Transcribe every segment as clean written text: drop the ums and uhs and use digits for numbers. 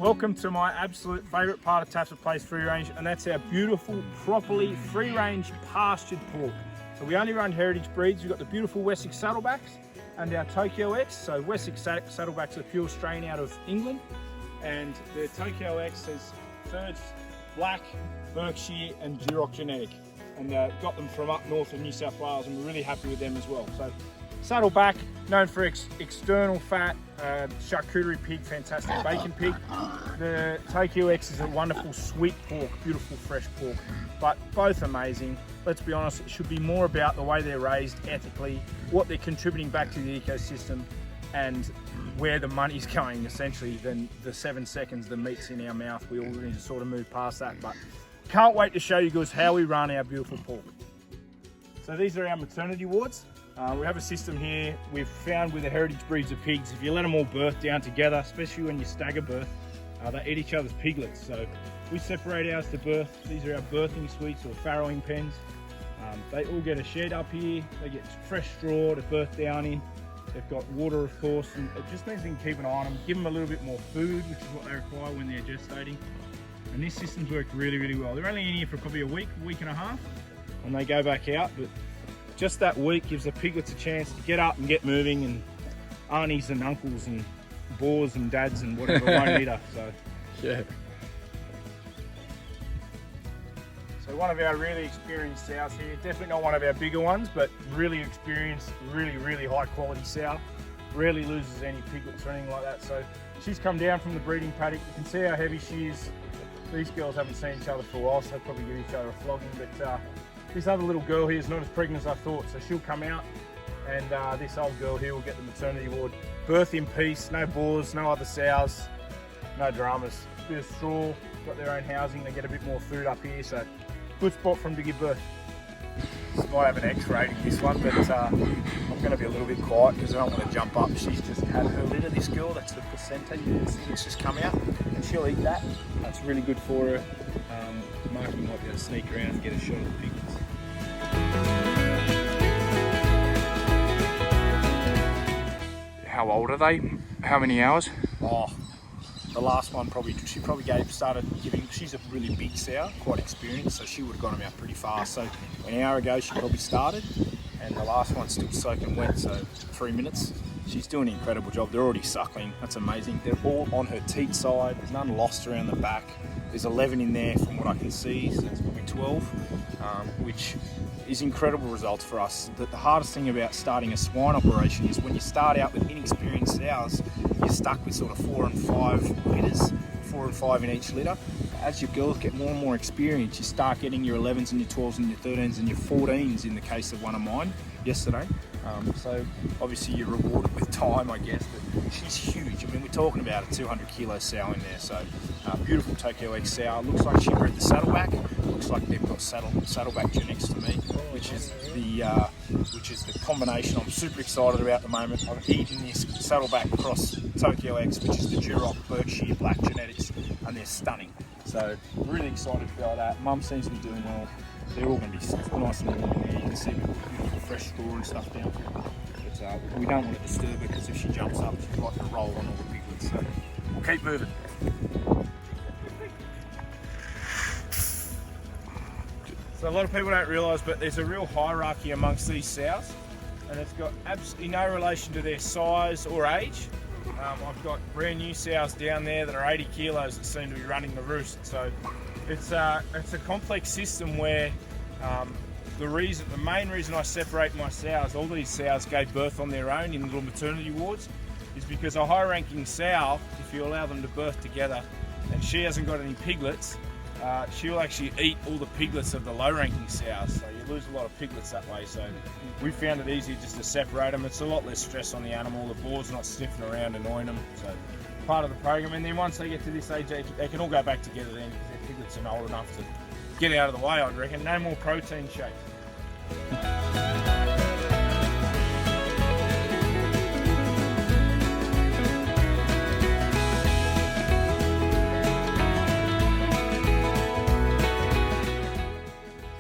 Welcome to my absolute favourite part of Tathra Place free range, and that's our beautiful, properly free range pastured pork. So we only run heritage breeds. We've got the beautiful WESSEX Saddlebacks and our Tokyo X. So WESSEX Saddlebacks are pure strain out of England, and the Tokyo X has thirds, black, Berkshire and DUROK genetic, and got them from up north of New South Wales, and we're really happy with them as well. So Saddleback, known for external fat, charcuterie pig, fantastic bacon pig. The Tokyo X is a wonderful sweet pork, beautiful fresh pork, but both amazing. Let's be honest, it should be more about the way they're raised ethically, what they're contributing back to the ecosystem, and where the money's going essentially, than the 7 seconds the meat's in our mouth. We all need to sort of move past that, but can't wait to show you guys how we run our beautiful pork. So these are our maternity wards. We have a system here we've found with the heritage breeds of pigs. If you let them all birth down together, especially when you stagger birth, they eat each other's piglets. So we separate ours to birth. These are our birthing suites or farrowing pens. They all get a shed up here. They get fresh straw to birth down in. They've got water, of course, and it just means we can keep an eye on them, give them a little bit more food, which is what they require when they're gestating. And this system's worked really, really well. They're only in here for probably a week and a half, and they go back out. But just that week gives the piglets a chance to get up and get moving, and aunties and uncles and boars and dads and whatever won't eat her. So yeah. So one of our really experienced sows here, definitely not one of our bigger ones, but really experienced, really high quality sow. Rarely loses any piglets or anything like that. So she's come down from the breeding paddock. You can see how heavy she is. These girls haven't seen each other for a while, so they'll probably give each other a flogging. But this other little girl here is not as pregnant as I thought, so she'll come out, and this old girl here will get the maternity ward. Birth in peace, no bores, no other sows, no dramas. Bit of straw, got their own housing, they get a bit more food up here, so good spot for them to give birth. This might have an X rating, this one, but I'm going to be a little bit quiet because I don't want to jump up. She's just had her litter, this girl, that's the placenta, you can see it's just come out, and she'll eat that. That's really good for her. Marky might be able to sneak around and get a shot of the piglets. How old are they? How many hours? Oh, the last one she probably started giving. She's a really big sow, quite experienced, so she would have got them out pretty fast. So an hour ago she probably started, and the last one's still soaking wet, so 3 minutes. She's doing an incredible job. They're already suckling. That's amazing. They're all on her teat side. There's none lost around the back. There's 11 in there from what I can see, so it's probably 12, which is incredible results for us. The hardest thing about starting a swine operation is when you start out with inexperienced sows, you're stuck with sort of 4 and 5 litters, 4 and 5 in each litter. As your girls get more and more experience, you start getting your 11s and your 12s and your 13s and your 14s in the case of one of mine yesterday. So obviously you're rewarded with time, I guess, but she's huge. I mean, we're talking about a 200 kilo sow in there. So beautiful Tokyo X sow. Looks like she bred the Saddleback. Looks like they've got Saddleback genetics to me, which is the combination I'm super excited about at the moment. I've eaten this Saddleback cross Tokyo X, which is the DUROK Berkshire black genetics, and they're stunning. So really excited about that. Mum seems to be doing well. They're all going to be nice and warm in there. You can see we've got beautiful fresh straw and stuff down here. But we don't want to disturb her because if she jumps up, she's like to roll on all the piglets. So we'll keep moving. So a lot of people don't realise, but there's a real hierarchy amongst these sows, and it's got absolutely no relation to their size or age. I've got brand new sows down there that are 80 kilos that seem to be running the roost. So it's a complex system where the main reason I separate my sows, all these sows gave birth on their own in little maternity wards, is because a high ranking sow, if you allow them to birth together and she hasn't got any piglets, she'll actually eat all the piglets of the low ranking sows, so you lose a lot of piglets that way. So we found it easy just to separate them. It's a lot less stress on the animal, the boar's not sniffing around annoying them, so part of the program. And then once they get to this age, they can all go back together then, because their piglets are old enough to get out of the way, I'd reckon. No more protein shakes.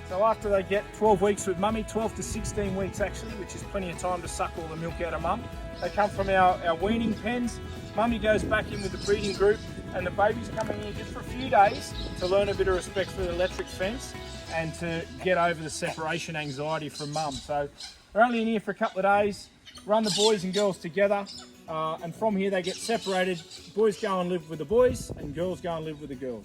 So after they get 12 weeks with mummy, 12 to 16 weeks actually, which is plenty of time to suck all the milk out of mum, they come from our weaning pens. Mummy goes back in with the breeding group, and the baby's coming here just for a few days to learn a bit of respect for the electric fence and to get over the separation anxiety from mum. So they're only in here for a couple of days, run the boys and girls together, and from here they get separated. Boys go and live with the boys and girls go and live with the girls.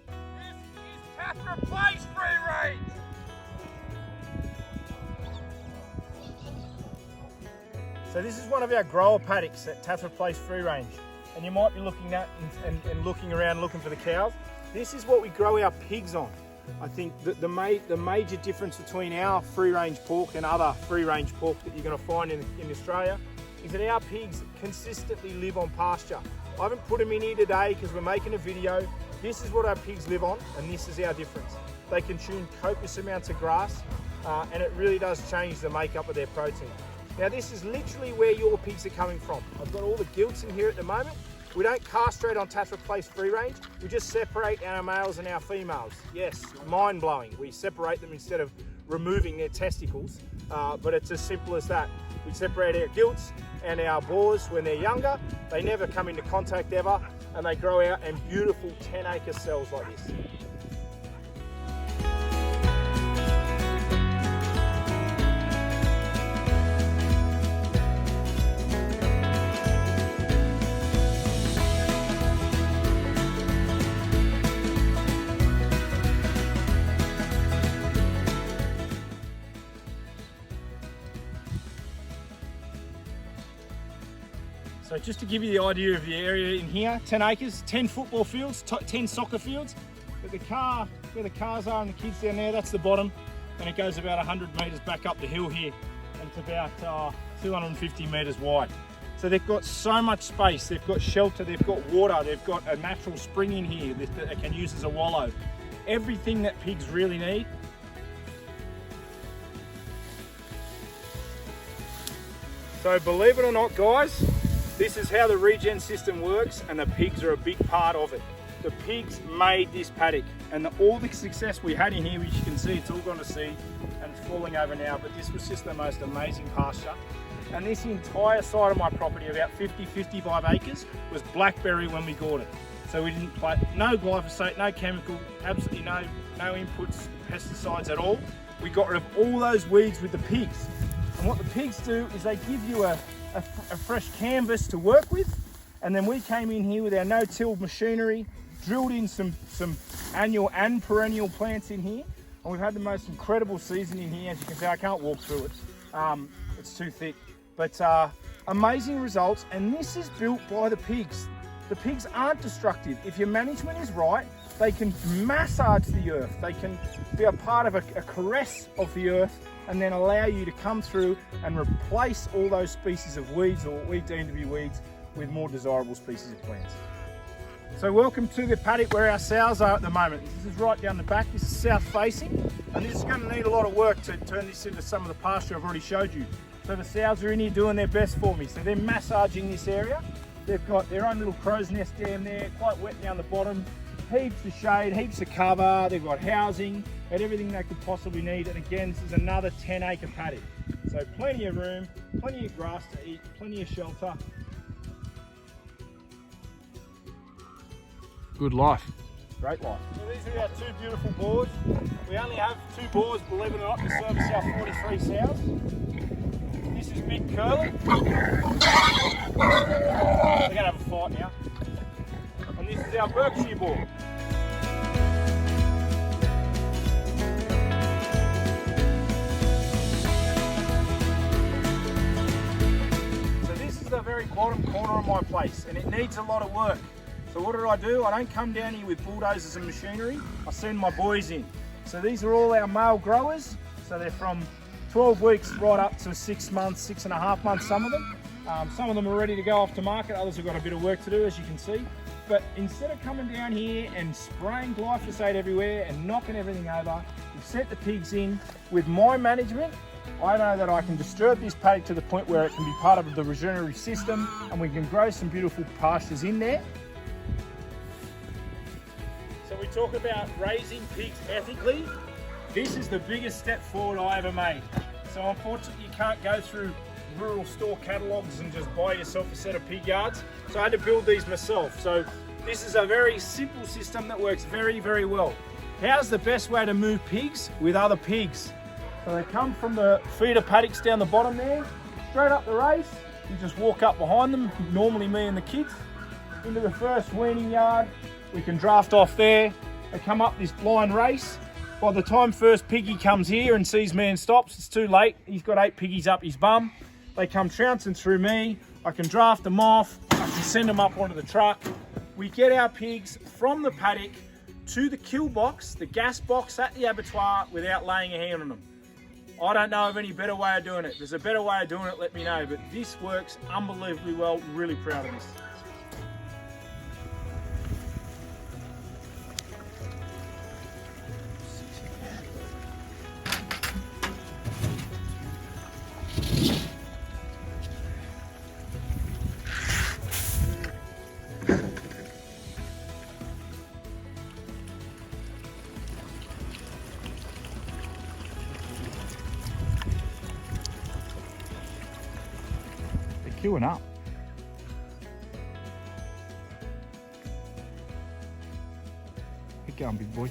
This is Tathra Place Free Range. So this is one of our grower paddocks at Tathra Place Free Range, and you might be looking at and looking around looking for the cows. This is what we grow our pigs on. I think that the major difference between our free range pork and other free range pork that you're going to find in Australia is that our pigs consistently live on pasture. I haven't put them in here today because we're making a video. This is what our pigs live on, and this is our difference. They consume copious amounts of grass, and it really does change the makeup of their protein. Now this is literally where your pigs are coming from. I've got all the gilts in here at the moment. We don't castrate on Tathra Place Free Range. We just separate our males and our females. Yes, mind blowing. We separate them instead of removing their testicles, but it's as simple as that. We separate our gilts and our boars when they're younger. They never come into contact ever, and they grow out in beautiful 10-acre cells like this. So just to give you the idea of the area in here, 10 acres, 10 football fields, 10 soccer fields. But the car, where the cars are and the kids down there, that's the bottom. And it goes about 100 metres back up the hill here. And it's about 250 metres wide. So they've got so much space. They've got shelter, they've got water, they've got a natural spring in here that they can use as a wallow. Everything that pigs really need. So believe it or not, guys, this is how the regen system works, and the pigs are a big part of it. The pigs made this paddock, and all the success we had in here, which you can see, it's all gone to seed and it's falling over now, but this was just the most amazing pasture. And this entire side of my property, about 55 acres, was blackberry when we got it. So we didn't play, no glyphosate, no chemical, absolutely no inputs, pesticides at all. We got rid of all those weeds with the pigs. And what the pigs do is they give you a fresh canvas to work with, and then we came in here with our no-till machinery, drilled in some annual and perennial plants in here, and we've had the most incredible season in here. As you can see, I can't walk through it, it's too thick, but amazing results. And this is built by the pigs. The pigs aren't destructive. If your management is right, they can massage the earth, they can be a part of a caress of the earth, and then allow you to come through and replace all those species of weeds, or what we deem to be weeds, with more desirable species of plants. So welcome to the paddock where our sows are at the moment. This is right down the back. This is south facing, and this is going to need a lot of work to turn this into some of the pasture I've already showed you. So the sows are in here doing their best for me. So they're massaging this area. They've got their own little crow's nest down there, quite wet down the bottom. Heaps of shade, heaps of cover, they've got housing and everything they could possibly need. And again, this is another 10-acre paddock. So plenty of room, plenty of grass to eat, plenty of shelter. Good life. Great life. So these are our two beautiful boars. We only have 2 boars, believe it or not, to service our 43 sows. This is Big Curly. They're going to have a fight now. And this is our Berkshire boar. So this is the very bottom corner of my place, and it needs a lot of work. So what do? I don't come down here with bulldozers and machinery. I send my boys in. So these are all our male growers. So they're from 12 weeks right up to 6 months, 6.5 months, some of them. Some of them are ready to go off to market. Others have got a bit of work to do, as you can see. But instead of coming down here and spraying glyphosate everywhere and knocking everything over, we've set the pigs in with my management. I know that I can disturb this paddock to the point where it can be part of the regenerative system, and we can grow some beautiful pastures in there. So we talk about raising pigs ethically. This is the biggest step forward I ever made. So unfortunately you can't go through rural store catalogues and just buy yourself a set of pig yards. So I had to build these myself. So this is a very simple system that works very, very well. How's the best way to move pigs? With other pigs. So they come from the feeder paddocks down the bottom there, straight up the race. You just walk up behind them, normally me and the kids, into the first weaning yard. We can draft off there. They come up this blind race. By the time first piggy comes here and sees me and stops, it's too late. He's got 8 piggies up his bum. They come trouncing through me. I can draft them off. I can send them up onto the truck. We get our pigs from the paddock to the kill box, the gas box at the abattoir, without laying a hand on them. I don't know of any better way of doing it. If there's a better way of doing it, let me know. But this works unbelievably well. Really proud of this. Queuing up. Keep going, big boy.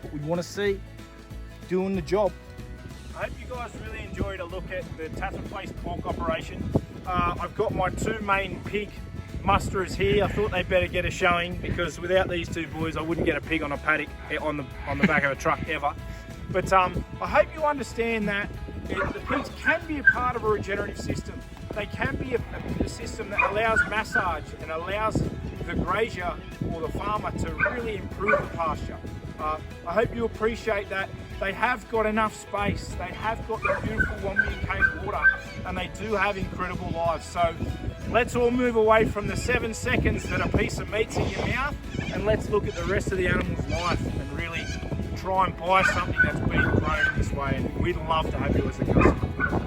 What we want to see, doing the job. I hope you guys really enjoyed a look at the Tathra Place pork operation. I've got my 2 main pig musterers here. I thought they'd better get a showing because without these 2 boys, I wouldn't get a pig on a paddock on the back of a truck ever. But I hope you understand that the pigs can be a part of a regenerative system. They can be a system that allows massage and allows the grazier or the farmer to really improve the pasture. I hope you appreciate that. They have got enough space. They have got the beautiful 1 million Cape water, and they do have incredible lives. So let's all move away from the 7 seconds that a piece of meat's in your mouth, and let's look at the rest of the animal's life and really try and buy something that's being grown in this way. And we'd love to have you as a customer.